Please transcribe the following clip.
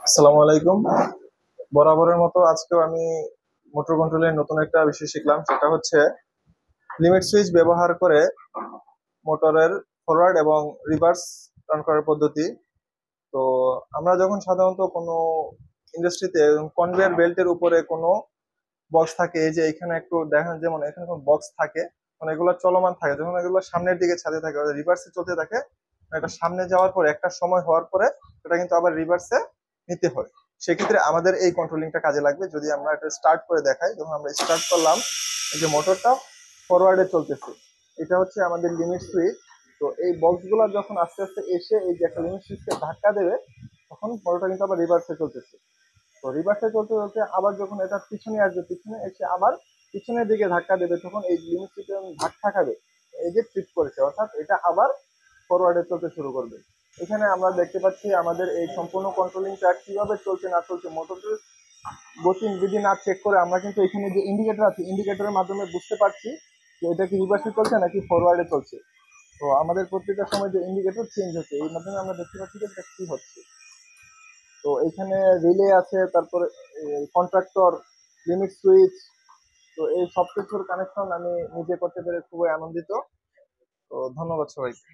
আসসালামু আলাইকুম। বরাবরের মতো আজকেও আমি মোটর কন্ট্রোলের নতুন একটা বিষয় শিখলাম, সেটা হচ্ছে লিমিট সুইচ ব্যবহার করে মোটরের ফরওয়ার্ড এবং রিভার্স রান করার পদ্ধতি। তো আমরা যখন সাধারণত কোনো ইন্ডাস্ট্রিতে কনভেয়ার বেল্টের উপরে কোনো বক্স থাকে, এই যে এখানে একটু দেখেন, যেমন এখানে কোনো বক্স থাকে, মানে এগুলো চলমান থাকে, যখন এগুলো সামনের দিকে ছাদে থাকে রিভার্সে চলতে থাকে, এটা সামনে যাওয়ার পরে একটা সময় হওয়ার পরে এটা কিন্তু আবার রিভার্সে নিতে হয়। সেক্ষেত্রে আমাদের এই কন্ট্রোলিংটা কাজে লাগবে। যদি আমরা এটা স্টার্ট করে দেখাই, যখন আমরা স্টার্ট করলাম, এই যে মোটরটা ফরওয়ার্ডে চলতেছে, এটা হচ্ছে আমাদের লিমিট সুইচ। তো এই বক্সগুলো যখন আস্তে আস্তে এসে এই যে একটা লিমিট সুইচকে ধাক্কা দেবে, তখন মোটরটা কিন্তু আবার রিভার্সে চলতেছে। তো রিভার্সে চলতে চলতে আবার যখন এটা পিছনে আসবে, পিছনে এসে আবার পিছনের দিকে ধাক্কা দেবে, তখন এই লিমিট সুইচে ধাক্কা খাবে, এই যে ট্রিপ করেছে, অর্থাৎ এটা আবার ফরওয়ার্ডে চলতে শুরু করবে। এখানে আমরা দেখতে পাচ্ছি আমাদের এই সম্পূর্ণ কন্ট্রোলিংটা কিভাবে চলছে না চলছে, মোটরের গতিবিধি না চেক করে আমরা কিন্তু এখানে যে ইন্ডিকেটর আছে, ইন্ডিকেটরের মাধ্যমে বুঝতে পারছি যে এটা কি রিভার্সে চলছে নাকি ফরওয়ার্ডে চলছে। তো আমাদের প্রত্যেকটা সময় যে ইন্ডিকেটর চেঞ্জ হচ্ছে, এই মাধ্যমে আমরা দেখতে পাচ্ছি যে এটা কি হচ্ছে। তো এখানে রিলে আছে, তারপরে কন্ট্রাক্টর, লিমিট সুইচ, তো এই সব কিছুর কানেকশন আমি নিজে করতে পেরে খুবই আনন্দিত। তো ধন্যবাদ সবাইকে।